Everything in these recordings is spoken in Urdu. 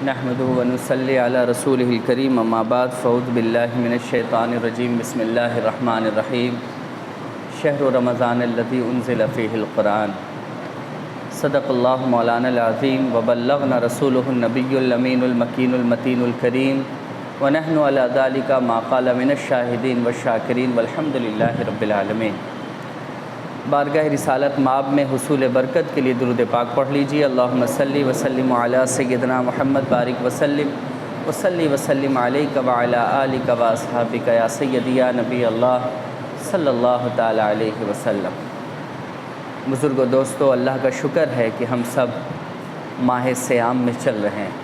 نحمده ونصلي على رسوله الكريم اما بعد فاعوذ بالله من الشيطان الرجيم بسم الله الرحمن الرحيم شهر رمضان الذي انزل فيه القرآن صدق الله مولانا العظيم وبلغنا رسوله النبي الامين المكين المتين الكريم ونحن على ذلك ما قال من الشاهدين والشاكرين والحمد لله رب العالمين۔ بارگاہ رسالت مآب میں حصول برکت کے لیے درود پاک پڑھ لیجیے۔ اللہم صلی وسلم علی سیدنا محمد بارک وسلم وصلی وسلم علیک وعلی آلک واصحابک یا سیدی یا نبی اللہ صلی اللہ تعالی علیہ وسلم۔ بزرگ و دوستو، اللہ کا شکر ہے کہ ہم سب ماہ صیام میں چل رہے ہیں۔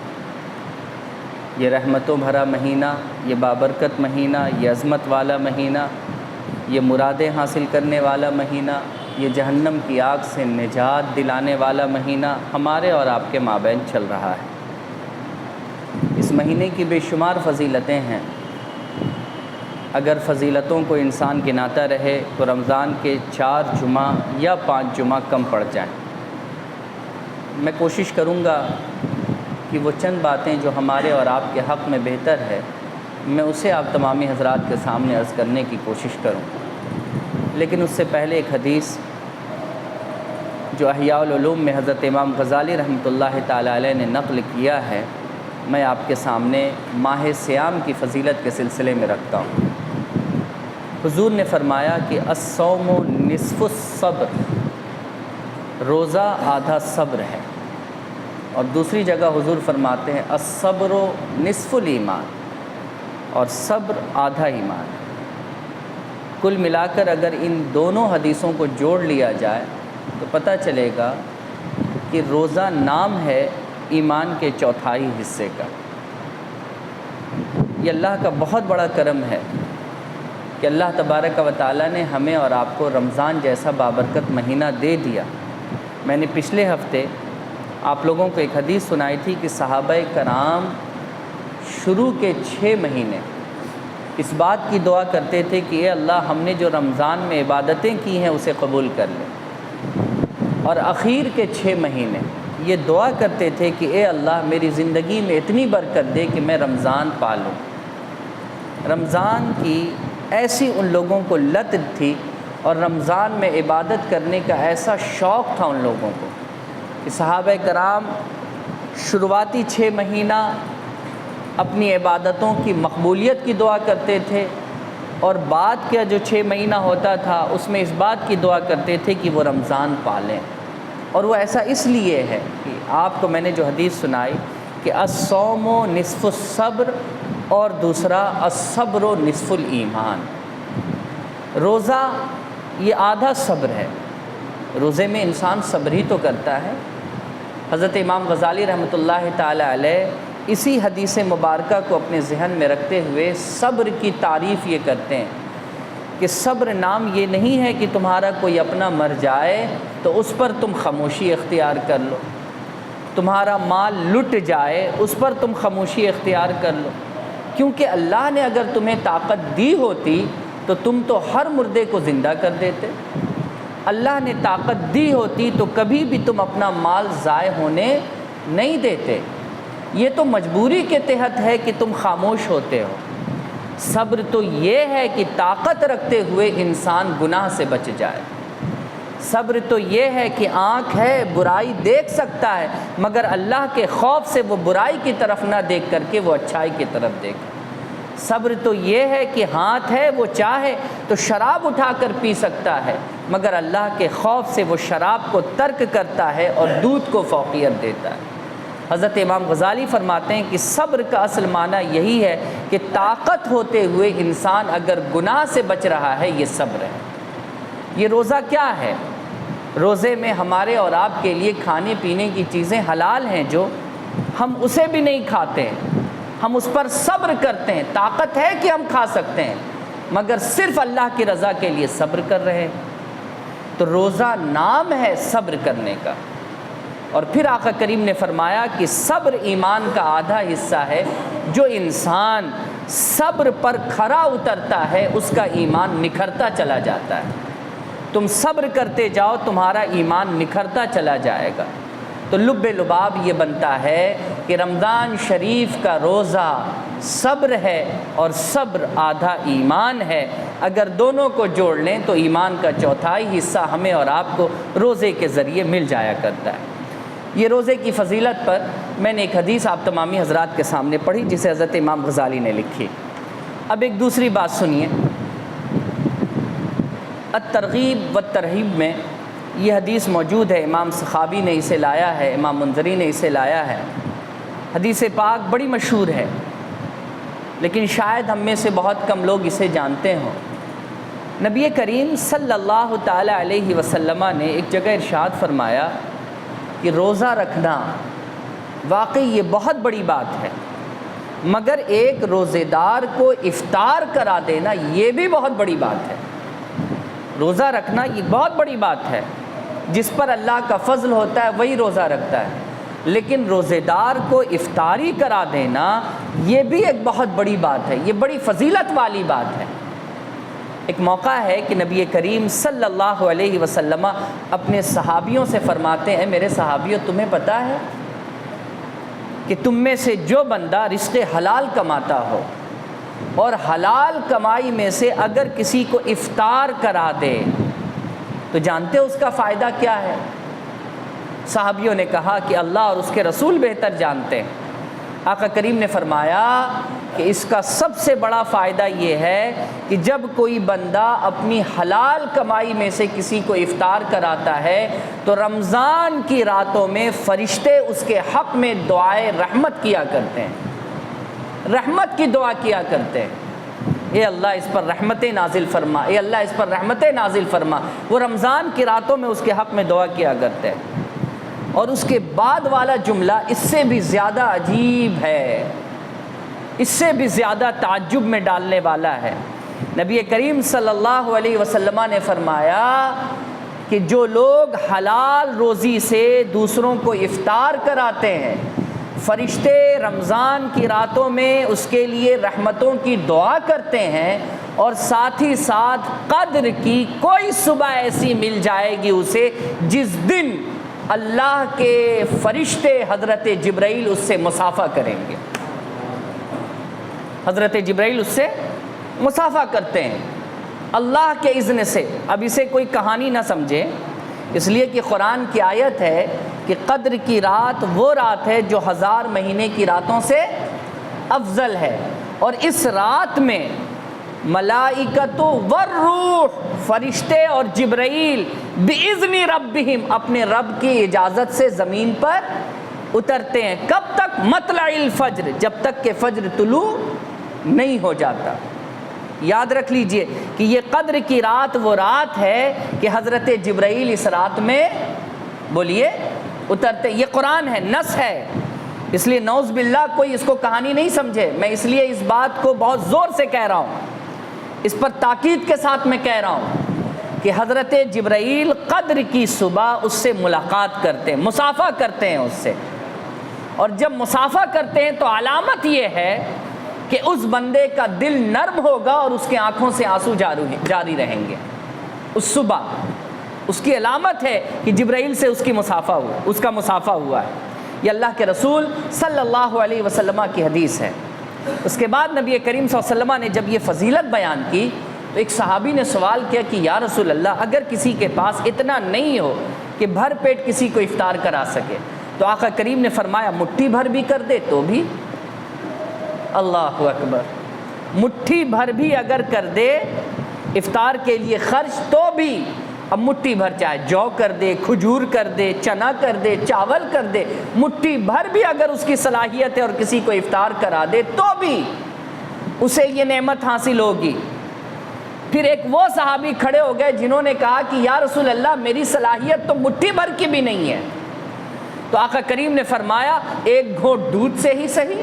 یہ رحمتوں بھرا مہینہ، یہ بابرکت مہینہ، یہ عظمت والا مہینہ، یہ مرادیں حاصل کرنے والا مہینہ، یہ جہنم کی آگ سے نجات دلانے والا مہینہ ہمارے اور آپ کے مابین چل رہا ہے۔ اس مہینے کی بے شمار فضیلتیں ہیں۔ اگر فضیلتوں کو انسان گناتا رہے تو رمضان کے 4 جمعہ یا 5 جمعہ کم پڑ جائیں۔ میں کوشش کروں گا کہ وہ چند باتیں جو ہمارے اور آپ کے حق میں بہتر ہے، میں اسے آپ تمامی حضرات کے سامنے عرض کرنے کی کوشش کروں۔ لیکن اس سے پہلے ایک حدیث جو احیاء العلوم میں حضرت امام غزالی رحمۃ اللہ تعالی علیہ نے نقل کیا ہے، میں آپ کے سامنے ماہ صیام کی فضیلت کے سلسلے میں رکھتا ہوں۔ حضور نے فرمایا کہ الصوم نصف الصبر، روزہ آدھا صبر ہے۔ اور دوسری جگہ حضور فرماتے ہیں الصبر نصف الایمان، اور صبر آدھا ایمان۔ کل ملا کر اگر ان دونوں حدیثوں کو جوڑ لیا جائے تو پتہ چلے گا کہ روزہ نام ہے ایمان کے چوتھائی حصے کا۔ یہ اللہ کا بہت بڑا کرم ہے کہ اللہ تبارک و تعالیٰ نے ہمیں اور آپ کو رمضان جیسا بابرکت مہینہ دے دیا۔ میں نے پچھلے ہفتے آپ لوگوں کو ایک حدیث سنائی تھی کہ صحابہ کرام شروع کے 6 مہینے اس بات کی دعا کرتے تھے کہ اے اللہ، ہم نے جو رمضان میں عبادتیں کی ہیں اسے قبول کر لے، اور اخیر کے 6 مہینے یہ دعا کرتے تھے کہ اے اللہ، میری زندگی میں اتنی برکت دے کہ میں رمضان پالوں۔ رمضان کی ایسی ان لوگوں کو لت تھی اور رمضان میں عبادت کرنے کا ایسا شوق تھا ان لوگوں کو کہ صحابہ کرام شروعاتی 6 مہینہ اپنی عبادتوں کی مقبولیت کی دعا کرتے تھے، اور بعد کا جو 6 مہینہ ہوتا تھا اس میں اس بات کی دعا کرتے تھے کہ وہ رمضان پالیں۔ اور وہ ایسا اس لیے ہے کہ آپ کو میں نے جو حدیث سنائی کہ الصوم نصف الصبر، اور دوسرا الصبر نصف الایمان، روزہ یہ آدھا صبر ہے۔ روزے میں انسان صبر ہی تو کرتا ہے۔ حضرت امام غزالی رحمۃ اللہ تعالی علیہ اسی حدیث مبارکہ کو اپنے ذہن میں رکھتے ہوئے صبر کی تعریف یہ کرتے ہیں کہ صبر نام یہ نہیں ہے کہ تمہارا کوئی اپنا مر جائے تو اس پر تم خاموشی اختیار کر لو، تمہارا مال لٹ جائے اس پر تم خاموشی اختیار کر لو، کیونکہ اللہ نے اگر تمہیں طاقت دی ہوتی تو تم تو ہر مردے کو زندہ کر دیتے۔ اللہ نے طاقت دی ہوتی تو کبھی بھی تم اپنا مال ضائع ہونے نہیں دیتے۔ یہ تو مجبوری کے تحت ہے کہ تم خاموش ہوتے ہو۔ صبر تو یہ ہے کہ طاقت رکھتے ہوئے انسان گناہ سے بچ جائے۔ صبر تو یہ ہے کہ آنکھ ہے، برائی دیکھ سکتا ہے، مگر اللہ کے خوف سے وہ برائی کی طرف نہ دیکھ کر کے وہ اچھائی کی طرف دیکھے۔ صبر تو یہ ہے کہ ہاتھ ہے، وہ چاہے تو شراب اٹھا کر پی سکتا ہے، مگر اللہ کے خوف سے وہ شراب کو ترک کرتا ہے اور دودھ کو فوقیت دیتا ہے۔ حضرت امام غزالی فرماتے ہیں کہ صبر کا اصل معنی یہی ہے کہ طاقت ہوتے ہوئے انسان اگر گناہ سے بچ رہا ہے، یہ صبر ہے۔ یہ روزہ کیا ہے؟ روزے میں ہمارے اور آپ کے لیے کھانے پینے کی چیزیں حلال ہیں، جو ہم اسے بھی نہیں کھاتے ہیں، ہم اس پر صبر کرتے ہیں۔ طاقت ہے کہ ہم کھا سکتے ہیں، مگر صرف اللہ کی رضا کے لیے صبر کر رہے ہیں۔ تو روزہ نام ہے صبر کرنے کا۔ اور پھر آقا کریم نے فرمایا کہ صبر ایمان کا آدھا حصہ ہے۔ جو انسان صبر پر کھرا اترتا ہے اس کا ایمان نکھرتا چلا جاتا ہے۔ تم صبر کرتے جاؤ، تمہارا ایمان نکھرتا چلا جائے گا۔ تو لب لباب یہ بنتا ہے کہ رمضان شریف کا روزہ صبر ہے اور صبر آدھا ایمان ہے۔ اگر دونوں کو جوڑ لیں تو ایمان کا چوتھائی حصہ ہمیں اور آپ کو روزے کے ذریعے مل جایا کرتا ہے۔ یہ روزے کی فضیلت پر میں نے ایک حدیث آپ تمامی حضرات کے سامنے پڑھی جسے حضرت امام غزالی نے لکھی۔ اب ایک دوسری بات سنیے، الترغیب والترہیب میں یہ حدیث موجود ہے، امام سخاوی نے اسے لایا ہے، امام منذری نے اسے لایا ہے۔ حدیث پاک بڑی مشہور ہے لیکن شاید ہم میں سے بہت کم لوگ اسے جانتے ہوں۔ نبی کریم صلی اللہ تعالی علیہ وسلم نے ایک جگہ ارشاد فرمایا کہ روزہ رکھنا واقعی یہ بہت بڑی بات ہے، مگر ایک روزے دار کو افطار کرا دینا یہ بھی بہت بڑی بات ہے۔ روزہ رکھنا یہ بہت بڑی بات ہے، جس پر اللہ کا فضل ہوتا ہے وہی روزہ رکھتا ہے، لیکن روزے دار کو افطاری کرا دینا یہ بھی ایک بہت بڑی بات ہے، یہ بڑی فضیلت والی بات ہے۔ ایک موقع ہے کہ نبی کریم صلی اللہ علیہ وسلم اپنے صحابیوں سے فرماتے ہیں، میرے صحابیوں تمہیں پتہ ہے کہ تم میں سے جو بندہ رزق حلال کماتا ہو اور حلال کمائی میں سے اگر کسی کو افطار کرا دے تو جانتے ہو اس کا فائدہ کیا ہے؟ صحابیوں نے کہا کہ اللہ اور اس کے رسول بہتر جانتے ہیں۔ آقا کریم نے فرمایا کہ اس کا سب سے بڑا فائدہ یہ ہے کہ جب کوئی بندہ اپنی حلال کمائی میں سے کسی کو افطار کراتا ہے تو رمضان کی راتوں میں فرشتے اس کے حق میں دعائے رحمت کیا کرتے ہیں، رحمت کی دعا کیا کرتے ہیں، اے اللہ اس پر رحمتیں نازل فرما، اے اللہ اس پر رحمتیں نازل فرما۔ وہ رمضان کی راتوں میں اس کے حق میں دعا کیا کرتے ہیں۔ اور اس کے بعد والا جملہ اس سے بھی زیادہ عجیب ہے، اس سے بھی زیادہ تعجب میں ڈالنے والا ہے۔ نبی کریم صلی اللہ علیہ وسلم نے فرمایا کہ جو لوگ حلال روزی سے دوسروں کو افطار کراتے ہیں، فرشتے رمضان کی راتوں میں اس کے لیے رحمتوں کی دعا کرتے ہیں، اور ساتھ ہی ساتھ قدر کی کوئی صبح ایسی مل جائے گی اسے جس دن اللہ کے فرشتے حضرت جبرائیل اس سے مصافحہ کریں گے۔ حضرت جبرائیل اس سے مصافحہ کرتے ہیں اللہ کے اذن سے۔ اب اسے کوئی کہانی نہ سمجھے، اس لیے کہ قرآن کی آیت ہے کہ قدر کی رات وہ رات ہے جو 1000 مہینے کی راتوں سے افضل ہے، اور اس رات میں ملائکۃ والروح، فرشتے اور جبرائیل بِإِذْنِ رَبِّهِمْ اپنے رب کی اجازت سے زمین پر اترتے ہیں۔ کب تک؟ مطلع الفجر، جب تک کہ فجر طلوع نہیں ہو جاتا۔ یاد رکھ لیجئے کہ یہ قدر کی رات وہ رات ہے کہ حضرت جبرائیل اس رات میں بولیے اترتے۔ یہ قرآن ہے، نص ہے، اس لیے نعوذ باللہ کوئی اس کو کہانی نہیں سمجھے۔ میں اس لیے اس بات کو بہت زور سے کہہ رہا ہوں، اس پر تاکید کے ساتھ میں کہہ رہا ہوں کہ حضرت جبرائیل قدر کی صبح اس سے ملاقات کرتے ہیں، مصافحہ کرتے ہیں اس سے، اور جب مصافحہ کرتے ہیں تو علامت یہ ہے کہ اس بندے کا دل نرم ہوگا اور اس کے آنکھوں سے آنسو جاری رہیں گے۔ اس صبح اس کی علامت ہے کہ جبرائیل سے اس کا مصافحہ ہوا ہے۔ یہ اللہ کے رسول صلی اللہ علیہ وسلم کی حدیث ہے۔ اس کے بعد نبی کریم صلی اللہ علیہ وسلم نے جب یہ فضیلت بیان کی تو ایک صحابی نے سوال کیا کہ یا رسول اللہ، اگر کسی کے پاس اتنا نہیں ہو کہ بھر پیٹ کسی کو افطار کرا سکے تو آقا کریم نے فرمایا مٹھی بھر بھی کر دے تو بھی۔ اللہ اکبر، مٹھی بھر بھی اگر کر دے افطار کے لیے خرچ تو بھی، اب مٹھی بھر چاہے جو کر دے، کھجور کر دے، چنا کر دے، چاول کر دے، مٹھی بھر بھی اگر اس کی صلاحیت ہے اور کسی کو افطار کرا دے تو بھی اسے یہ نعمت حاصل ہوگی۔ پھر ایک وہ صحابی کھڑے ہو گئے جنہوں نے کہا کہ یا رسول اللہ میری صلاحیت تو مٹھی بھر کی بھی نہیں ہے، تو آقا کریم نے فرمایا ایک گھونٹ دودھ سے ہی صحیح،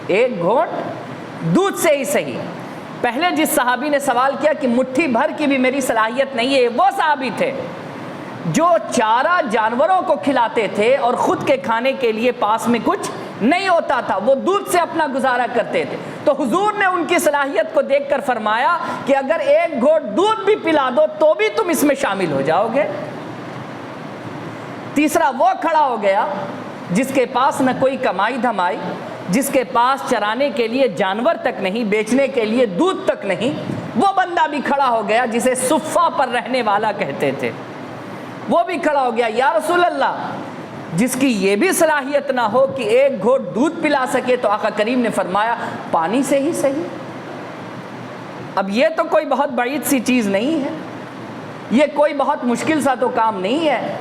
ایک گھونٹ دودھ سے ہی صحیح۔ پہلے جس صحابی نے سوال کیا کہ مٹھی بھر کی بھی میری صلاحیت نہیں ہے، وہ صحابی تھے جو چارہ جانوروں کو کھلاتے تھے اور خود کے کھانے کے لیے پاس میں کچھ نہیں ہوتا تھا، وہ دودھ سے اپنا گزارا کرتے تھے۔ تو حضور نے ان کی صلاحیت کو دیکھ کر فرمایا کہ اگر ایک گھونٹ دودھ بھی پلا دو تو بھی تم اس میں شامل ہو جاؤ گے۔ تیسرا وہ کھڑا ہو گیا جس کے پاس نہ کوئی کمائی دھمائی، جس کے پاس چرانے کے لیے جانور تک نہیں، بیچنے کے لیے دودھ تک نہیں، وہ بندہ بھی کھڑا ہو گیا جسے صفہ پر رہنے والا کہتے تھے، وہ بھی کھڑا ہو گیا، یا رسول اللہ جس کی یہ بھی صلاحیت نہ ہو کہ ایک گھونٹ دودھ پلا سکے، تو آقا کریم نے فرمایا پانی سے ہی صحیح۔ اب یہ تو کوئی بہت بعید سی چیز نہیں ہے، یہ کوئی بہت مشکل سا تو کام نہیں ہے،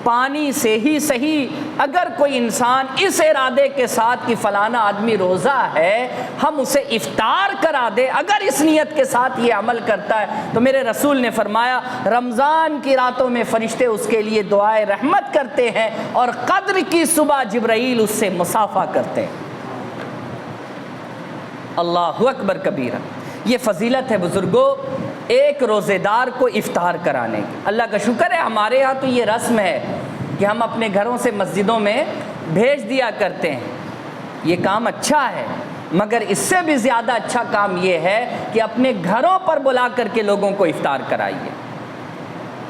پانی سے ہی صحیح۔ اگر کوئی انسان اس ارادے کے ساتھ کہ فلانا آدمی روزہ ہے، ہم اسے افطار کرا دے، اگر اس نیت کے ساتھ یہ عمل کرتا ہے، تو میرے رسول نے فرمایا رمضان کی راتوں میں فرشتے اس کے لیے دعائے رحمت کرتے ہیں، اور قدر کی صبح جبرائیل اس سے مصافحہ کرتے ہیں۔ اللہ اکبر کبیرہ، یہ فضیلت ہے بزرگوں ایک روزے دار کو افطار کرانے کی۔ اللہ کا شکر ہے ہمارے ہاں تو یہ رسم ہے کہ ہم اپنے گھروں سے مسجدوں میں بھیج دیا کرتے ہیں، یہ کام اچھا ہے، مگر اس سے بھی زیادہ اچھا کام یہ ہے کہ اپنے گھروں پر بلا کر کے لوگوں کو افطار کرائیے،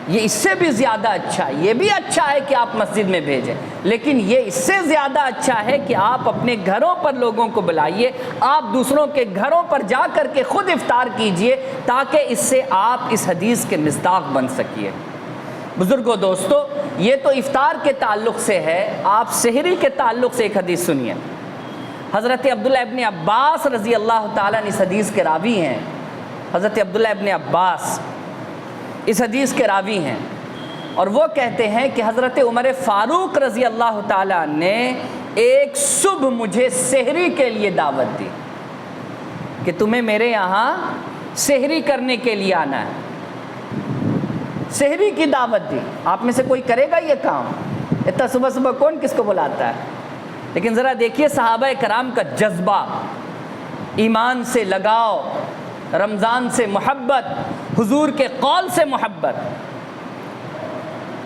یہ اس سے بھی زیادہ اچھا ہے۔ یہ بھی اچھا ہے کہ آپ مسجد میں بھیجیں، لیکن یہ اس سے زیادہ اچھا ہے کہ آپ اپنے گھروں پر لوگوں کو بلائیے، آپ دوسروں کے گھروں پر جا کر کے خود افطار کیجئے، تاکہ اس سے آپ اس حدیث کے مصداق بن سکیے۔ بزرگوں دوستو، یہ تو افطار کے تعلق سے ہے، آپ سحری کے تعلق سے ایک حدیث سنیے۔ حضرت عبداللہ ابن عباس رضی اللہ تعالیٰ عنہ اس حدیث کے راوی ہیں۔ حضرت عبداللہ ابن عباس اس حدیث کے راوی ہیں، اور وہ کہتے ہیں کہ حضرت عمر فاروق رضی اللہ تعالیٰ نے ایک صبح مجھے سحری کے لیے دعوت دی کہ تمہیں میرے یہاں سحری کرنے کے لیے آنا ہے، سحری کی دعوت دی۔ آپ میں سے کوئی کرے گا یہ کام؟ اتنا صبح صبح کون کس کو بلاتا ہے؟ لیکن ذرا دیکھیے صحابہ کرام کا جذبہ، ایمان سے لگاؤ، رمضان سے محبت، حضور کے قول سے محبت۔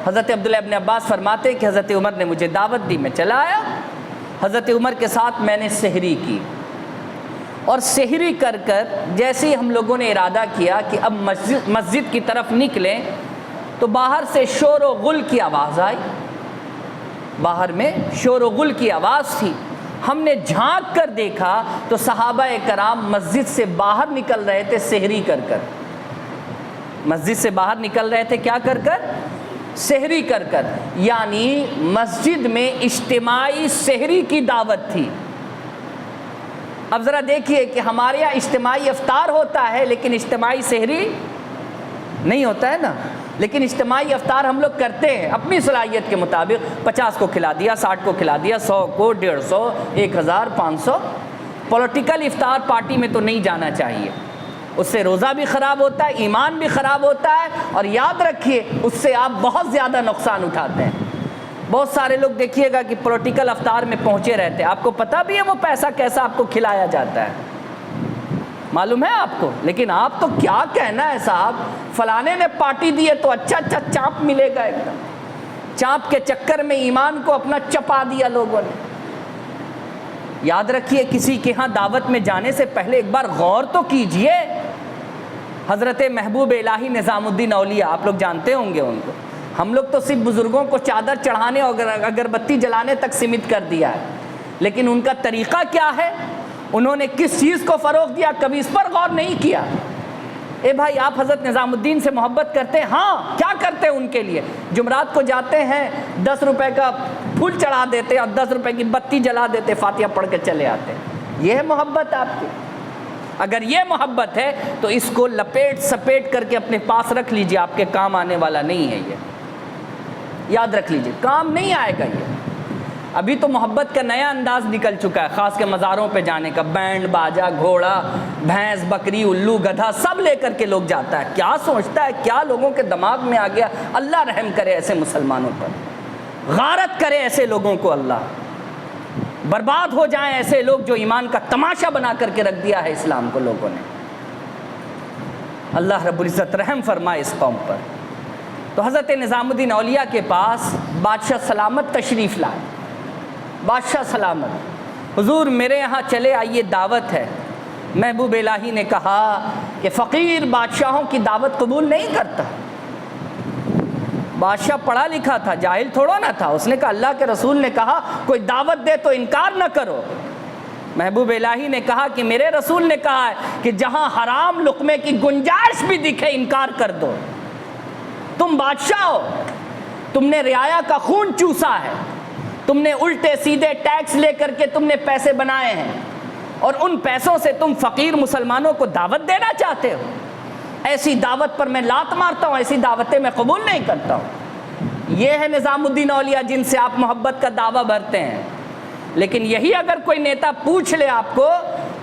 حضرت عبداللہ ابن عباس فرماتے کہ حضرت عمر نے مجھے دعوت دی، میں چلا آیا، حضرت عمر کے ساتھ میں نے سحری کی، اور سحری کر کر جیسے ہی ہم لوگوں نے ارادہ کیا کہ اب مسجد کی طرف نکلیں، تو باہر سے شور و غل کی آواز آئی، باہر میں شور و غل کی آواز تھی۔ ہم نے جھانک کر دیکھا تو صحابہ کرام مسجد سے باہر نکل رہے تھے سحری کر کر، مسجد سے باہر نکل رہے تھے کیا کر کر؟ سحری کر کر، یعنی مسجد میں اجتماعی سحری کی دعوت تھی۔ اب ذرا دیکھیے کہ ہمارے یہاں اجتماعی افطار ہوتا ہے لیکن اجتماعی سحری نہیں ہوتا ہے نا، لیکن اجتماعی افطار ہم لوگ کرتے ہیں اپنی صلاحیت کے مطابق، 50 کو کھلا دیا، 60 کو کھلا دیا، 100 کو، 150، 1000، 500۔ پولیٹیکل افطار پارٹی میں تو نہیں جانا چاہیے، اس سے روزہ بھی خراب ہوتا ہے، ایمان بھی خراب ہوتا ہے، اور یاد رکھیے اس سے آپ بہت زیادہ نقصان اٹھاتے ہیں۔ بہت سارے لوگ دیکھیے گا کہ پولیٹیکل افطار میں پہنچے رہتے ہیں، آپ کو پتہ بھی ہے وہ پیسہ کیسا آپ کو کھلایا جاتا ہے، معلوم ہے آپ کو، لیکن آپ تو کیا کہنا ہے صاحب، فلانے نے پارٹی دی ہے تو اچھا چانپ ملے گا، ایک دم چانپ کے چکر میں ایمان کو اپنا چپا دیا لوگوں نے۔ یاد رکھیے کسی کے ہاں دعوت میں جانے سے پہلے ایک بار غور تو کیجئے۔ حضرت محبوب الہی نظام الدین اولیاء، آپ لوگ جانتے ہوں گے ان کو، ہم لوگ تو صرف بزرگوں کو چادر چڑھانے اور اگربتی جلانے تک سمت کر دیا ہے، لیکن ان کا طریقہ کیا ہے، انہوں نے کس چیز کو فروغ دیا، کبھی اس پر غور نہیں کیا۔ اے بھائی آپ حضرت نظام الدین سے محبت کرتے ہیں، ہاں کیا کرتے ہیں ان کے لیے؟ جمعرات کو جاتے ہیں، 10 روپے کا پھول چڑھا دیتے اور 10 روپے کی بتی جلا دیتے، فاتحہ پڑھ کے چلے آتے ہیں۔ یہ ہے محبت آپ کی؟ اگر یہ محبت ہے تو اس کو لپیٹ سپیٹ کر کے اپنے پاس رکھ لیجئے، آپ کے کام آنے والا نہیں ہے، یہ یاد رکھ لیجئے، کام نہیں آئے گا یہ۔ ابھی تو محبت کا نیا انداز نکل چکا ہے، خاص کے مزاروں پہ جانے کا، بینڈ باجا، گھوڑا، بھینس، بکری، الو، گدھا سب لے کر کے لوگ جاتا ہے۔ کیا سوچتا ہے، کیا لوگوں کے دماغ میں آ گیا؟ اللہ رحم کرے ایسے مسلمانوں پر، غارت کرے ایسے لوگوں کو، اللہ برباد ہو جائیں ایسے لوگ جو ایمان کا تماشا بنا کر کے رکھ دیا ہے اسلام کو لوگوں نے۔ اللہ رب العزت رحم فرمائے اس قوم پر۔ تو حضرت نظام الدین اولیاء کے پاس بادشاہ سلامت تشریف لائے، بادشاہ سلامت، حضور میرے یہاں چلے آئیے، دعوت ہے۔ محبوب الہی نے کہا کہ فقیر بادشاہوں کی دعوت قبول نہیں کرتا، بادشاہ پڑھا لکھا تھا، جاہل تھوڑا نہ تھا. اس نے کہا اللہ کے رسول نے کہا کوئی دعوت دے تو انکار نہ کرو. محبوب الہی نے کہا کہ میرے رسول نے کہا ہے کہ جہاں حرام لقمے کی گنجائش بھی دکھے انکار کر دو. تم بادشاہ ہو، تم نے رعایا کا خون چوسا ہے، تم نے الٹے سیدھے ٹیکس لے کر کے تم نے پیسے بنائے ہیں، اور ان پیسوں سے تم فقیر مسلمانوں کو دعوت دینا چاہتے ہو. ایسی دعوت پر میں لات مارتا ہوں، ایسی دعوتیں میں قبول نہیں کرتا ہوں. یہ ہے نظام الدین اولیاء جن سے آپ محبت کا دعویٰ بھرتے ہیں. لیکن یہی اگر کوئی نیتا پوچھ لے آپ کو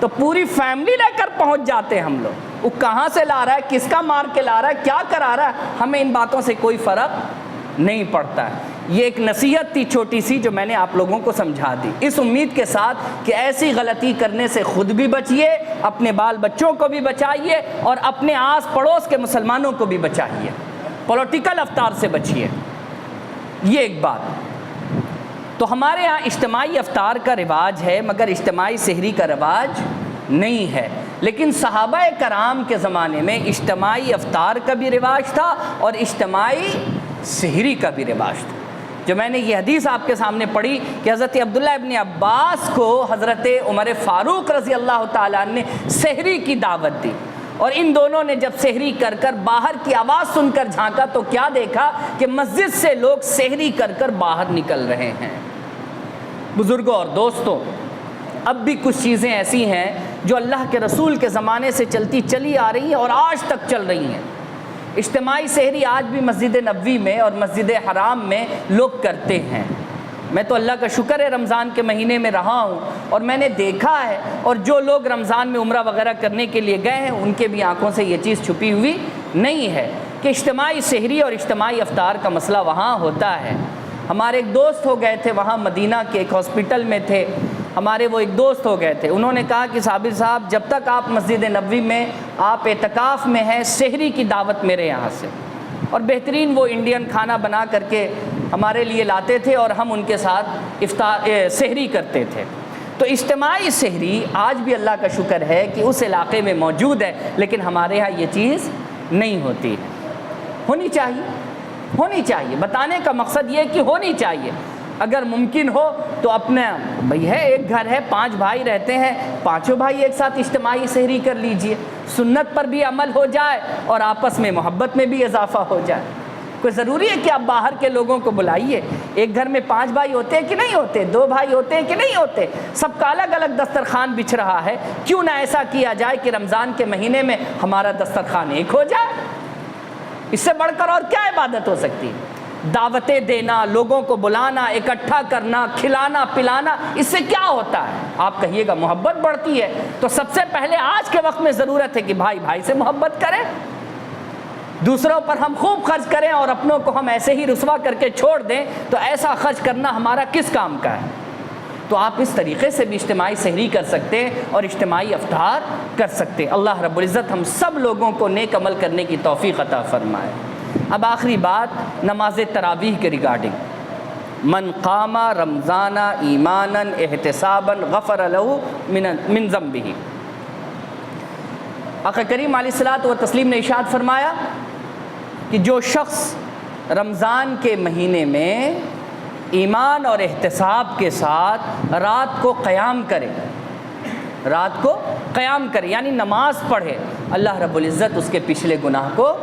تو پوری فیملی لے کر پہنچ جاتے ہیں ہم لوگ. وہ کہاں سے لا رہا ہے، کس کا مار کے لا رہا ہے، کیا کرا رہا ہے، ہمیں ان باتوں سے کوئی فرق نہیں پڑتا ہے. یہ ایک نصیحت تھی چھوٹی سی جو میں نے آپ لوگوں کو سمجھا دی، اس امید کے ساتھ کہ ایسی غلطی کرنے سے خود بھی بچیے، اپنے بال بچوں کو بھی بچائیے، اور اپنے آس پڑوس کے مسلمانوں کو بھی بچائیے. پولیٹیکل افطار سے بچیے. یہ ایک بات. تو ہمارے ہاں اجتماعی افطار کا رواج ہے مگر اجتماعی سحری کا رواج نہیں ہے. لیکن صحابہ کرام کے زمانے میں اجتماعی افطار کا بھی رواج تھا اور اجتماعی سحری کا بھی رواج تھا. جو میں نے یہ حدیث آپ کے سامنے پڑھی کہ حضرت عبداللہ ابن عباس کو حضرت عمر فاروق رضی اللہ تعالیٰ عنہ نے سحری کی دعوت دی، اور ان دونوں نے جب سحری کر کر باہر کی آواز سن کر جھانکا تو کیا دیکھا کہ مسجد سے لوگ سحری کر کر باہر نکل رہے ہیں. بزرگوں اور دوستوں، اب بھی کچھ چیزیں ایسی ہیں جو اللہ کے رسول کے زمانے سے چلی آ رہی ہیں اور آج تک چل رہی ہیں. اجتماعی سحری آج بھی مسجد نبوی میں اور مسجد حرام میں لوگ کرتے ہیں. میں تو اللہ کا شکر ہے رمضان کے مہینے میں رہا ہوں اور میں نے دیکھا ہے، اور جو لوگ رمضان میں عمرہ وغیرہ کرنے کے لیے گئے ہیں ان کے بھی آنکھوں سے یہ چیز چھپی ہوئی نہیں ہے کہ اجتماعی سحری اور اجتماعی افطار کا مسئلہ وہاں ہوتا ہے. ہمارے ایک دوست ہو گئے تھے وہاں مدینہ کے ایک ہاسپٹل میں تھے، ہمارے وہ ایک دوست ہو گئے تھے. انہوں نے کہا کہ صابر صاحب جب تک آپ مسجد نبوی میں آپ اعتکاف میں ہیں سحری کی دعوت میرے یہاں سے. اور بہترین وہ انڈین کھانا بنا کر کے ہمارے لیے لاتے تھے اور ہم ان کے ساتھ سحری کرتے تھے. تو اجتماعی سحری آج بھی اللہ کا شکر ہے کہ اس علاقے میں موجود ہے، لیکن ہمارے ہاں یہ چیز نہیں ہوتی. ہونی چاہیے. بتانے کا مقصد یہ کہ ہونی چاہیے. اگر ممکن ہو تو اپنا بھئی ہے ایک گھر ہے 5 بھائی رہتے ہیں، 5 بھائی ایک ساتھ اجتماعی سحری کر لیجئے. سنت پر بھی عمل ہو جائے اور آپس میں محبت میں بھی اضافہ ہو جائے. کوئی ضروری ہے کہ آپ باہر کے لوگوں کو بلائیے. ایک گھر میں 5 بھائی ہوتے ہیں کہ نہیں ہوتے، 2 بھائی ہوتے ہیں کہ نہیں ہوتے، سب کا الگ الگ دسترخوان بچھ رہا ہے. کیوں نہ ایسا کیا جائے کہ رمضان کے مہینے میں ہمارا دسترخوان ایک ہو جائے. اس سے بڑھ کر اور کیا عبادت ہو سکتی ہے؟ دعوتیں دینا، لوگوں کو بلانا، اکٹھا کرنا، کھلانا پلانا، اس سے کیا ہوتا ہے؟ آپ کہیے گا محبت بڑھتی ہے. تو سب سے پہلے آج کے وقت میں ضرورت ہے کہ بھائی بھائی سے محبت کریں، دوسروں پر ہم خوب خرچ کریں اور اپنوں کو ہم ایسے ہی رسوا کر کے چھوڑ دیں. تو ایسا خرچ کرنا ہمارا کس کام کا ہے؟ تو آپ اس طریقے سے بھی اجتماعی سحری کر سکتے ہیں اور اجتماعی افطار کر سکتے ہیں. اللہ رب العزت ہم سب لوگوں کو نیک عمل کرنے کی توفیق عطا فرمائے. اب آخری بات نماز تراویح کے ریگارڈنگ. من قام رمضان ایمانا احتسابا غفر له من ذنبه. آقا کریم علیہ الصلوۃ والتسلیم نے ارشاد فرمایا کہ جو شخص رمضان کے مہینے میں ایمان اور احتساب کے ساتھ رات کو قیام کرے یعنی نماز پڑھے، اللہ رب العزت اس کے پچھلے گناہ کو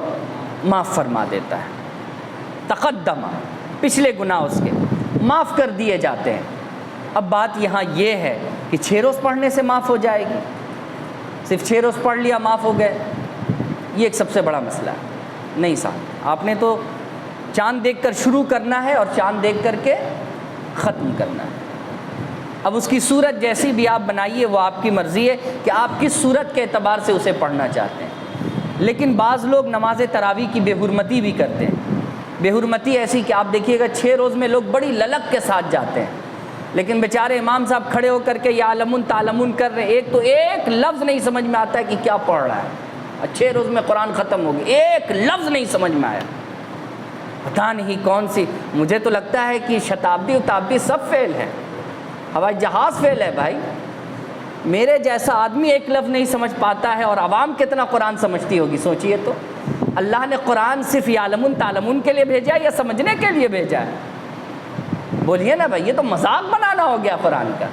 معاف فرما دیتا ہے. تقدم، پچھلے گناہ اس کے معاف کر دیے جاتے ہیں. اب بات یہاں یہ ہے کہ 6 روز پڑھنے سے معاف ہو جائے گی، صرف 6 روز پڑھ لیا معاف ہو گئے، یہ ایک سب سے بڑا مسئلہ ہے. نہیں صاحب، آپ نے تو چاند دیکھ کر شروع کرنا ہے اور چاند دیکھ کر کے ختم کرنا ہے. اب اس کی صورت جیسی بھی آپ بنائیے وہ آپ کی مرضی ہے کہ آپ کس صورت کے اعتبار سے اسے پڑھنا چاہتے ہیں. لیکن بعض لوگ نماز تراویح کی بے حرمتی بھی کرتے ہیں. بے حرمتی ایسی کہ آپ دیکھیے گا 6 روز میں لوگ بڑی للک کے ساتھ جاتے ہیں، لیکن بیچارے امام صاحب کھڑے ہو کر کے یا علمون تعلمون کر رہے ہیں، ایک لفظ نہیں سمجھ میں آتا ہے کہ کیا پڑھ رہا ہے. 6 روز میں قرآن ختم ہو گیا، ایک لفظ نہیں سمجھ میں آیا. پتہ نہیں کون سی، مجھے تو لگتا ہے کہ شتابدی سب فیل ہے، ہوائی جہاز فیل ہے. بھائی میرے جیسا آدمی ایک لفظ نہیں سمجھ پاتا ہے اور عوام کتنا قرآن سمجھتی ہوگی، سوچئے تو. اللہ نے قرآن صرف یعلمون تعلمون کے لیے بھیجا ہے یا سمجھنے کے لیے بھیجا ہے؟ بولیے نا بھائی، یہ تو مذاق بنانا ہو گیا قرآن کا۔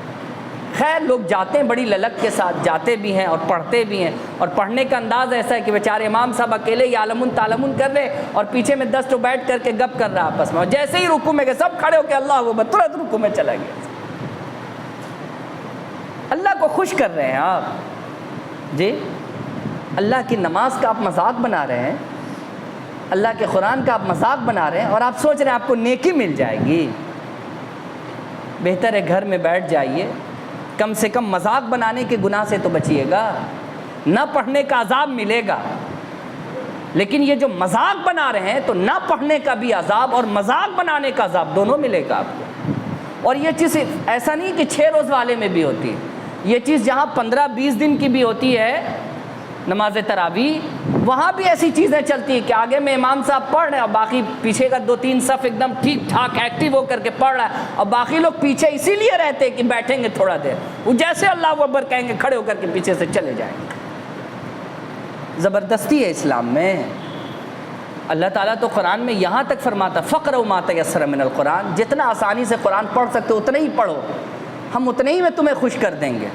خیر لوگ جاتے ہیں بڑی للک کے ساتھ، جاتے بھی ہیں اور پڑھتے بھی ہیں، اور پڑھنے کا انداز ایسا ہے کہ بیچارے امام صاحب اکیلے یعلمون تعلمون کر رہے اور پیچھے میں 10 تو بیٹھ کر کے گپ کر رہا آپس میں، اور جیسے ہی رکوع میں گئے سب کھڑے ہو کے اللہ اکبر، ترنت رکوع میں چلا گیا۔ اللہ کو خوش کر رہے ہیں آپ جی، اللہ کی نماز کا آپ مذاق بنا رہے ہیں، اللہ کے قرآن کا آپ مذاق بنا رہے ہیں، اور آپ سوچ رہے ہیں آپ کو نیکی مل جائے گی۔ بہتر ہے گھر میں بیٹھ جائیے، کم سے کم مذاق بنانے کے گناہ سے تو بچیے گا، نہ پڑھنے کا عذاب ملے گا۔ لیکن یہ جو مذاق بنا رہے ہیں تو نہ پڑھنے کا بھی عذاب اور مذاق بنانے کا عذاب دونوں ملے گا آپ کو۔ اور یہ چیز ایسا نہیں کہ 6 روز والے میں بھی ہوتی ہے، یہ چیز جہاں 15-20 دن کی بھی ہوتی ہے نماز تراویح، وہاں بھی ایسی چیزیں چلتی ہیں کہ آگے میں امام صاحب پڑھ رہے ہیں اور باقی پیچھے کا 2-3 صف ایک دم ٹھیک ٹھاک ایکٹیو ہو کر کے پڑھ رہا ہے، اور باقی لوگ پیچھے اسی لیے رہتے ہیں کہ بیٹھیں گے تھوڑا دیر، وہ جیسے اللہ اکبر کہیں گے کھڑے ہو کر کے پیچھے سے چلے جائیں گے۔ زبردستی ہے اسلام میں۔ اللہ تعالیٰ تو قرآن میں یہاں تک فرماتا فقرؤ ما تیسر من القرآن، جتنا آسانی سے قرآن پڑھ سکتے ہو اتنا ہی پڑھو، ہم اتنے ہی میں تمہیں خوش کر دیں گے۔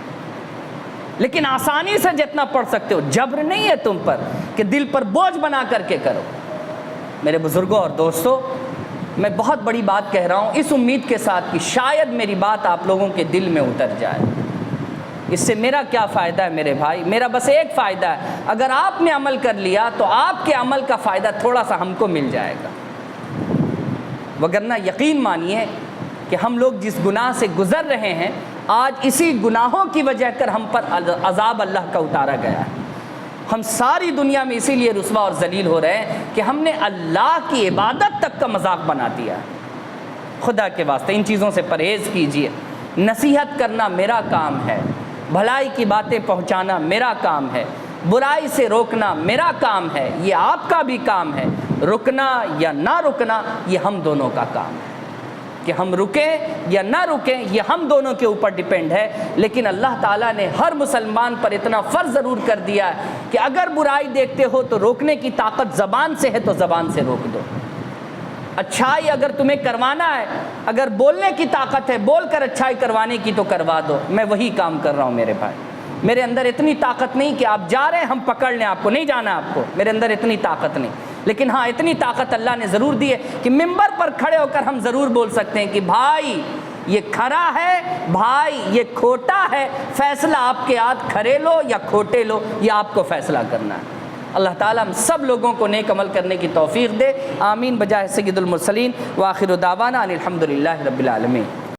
لیکن آسانی سے جتنا پڑھ سکتے ہو، جبر نہیں ہے تم پر کہ دل پر بوجھ بنا کر کے کرو۔ میرے بزرگوں اور دوستوں، میں بہت بڑی بات کہہ رہا ہوں اس امید کے ساتھ کہ شاید میری بات آپ لوگوں کے دل میں اتر جائے۔ اس سے میرا کیا فائدہ ہے میرے بھائی؟ میرا بس ایک فائدہ ہے، اگر آپ نے عمل کر لیا تو آپ کے عمل کا فائدہ تھوڑا سا ہم کو مل جائے گا، وگرنہ یقین مانیے کہ ہم لوگ جس گناہ سے گزر رہے ہیں، آج اسی گناہوں کی وجہ کر ہم پر عذاب اللہ کا اتارا گیا ہے۔ ہم ساری دنیا میں اسی لیے رسوا اور ذلیل ہو رہے ہیں کہ ہم نے اللہ کی عبادت تک کا مذاق بنا دیا ہے۔ خدا کے واسطے ان چیزوں سے پرہیز کیجیے۔ نصیحت کرنا میرا کام ہے، بھلائی کی باتیں پہنچانا میرا کام ہے، برائی سے روکنا میرا کام ہے، یہ آپ کا بھی کام ہے۔ رکنا یا نہ رکنا یہ ہم دونوں کا کام ہے، کہ ہم رکیں یا نہ رکیں یہ ہم دونوں کے اوپر ڈیپینڈ ہے۔ لیکن اللہ تعالیٰ نے ہر مسلمان پر اتنا فرض ضرور کر دیا ہے کہ اگر برائی دیکھتے ہو تو روکنے کی طاقت زبان سے ہے تو زبان سے روک دو، اچھائی اگر تمہیں کروانا ہے، اگر بولنے کی طاقت ہے بول کر اچھائی کروانے کی تو کروا دو۔ میں وہی کام کر رہا ہوں میرے بھائی، میرے اندر اتنی طاقت نہیں کہ آپ جا رہے ہیں ہم پکڑ لیں آپ کو، نہیں جانا آپ کو، میرے اندر اتنی طاقت نہیں، لیکن ہاں اتنی طاقت اللہ نے ضرور دی ہے کہ منبر پر کھڑے ہو کر ہم ضرور بول سکتے ہیں کہ بھائی یہ کھرا ہے، بھائی یہ کھوٹا ہے، فیصلہ آپ کے ہاتھ، کھرے لو یا کھوٹے لو، یہ آپ کو فیصلہ کرنا ہے۔ اللہ تعالیٰ ہم سب لوگوں کو نیک عمل کرنے کی توفیق دے، آمین بجائے سید المرسلین، وآخر دعوانا ان الحمد للہ رب العالمین۔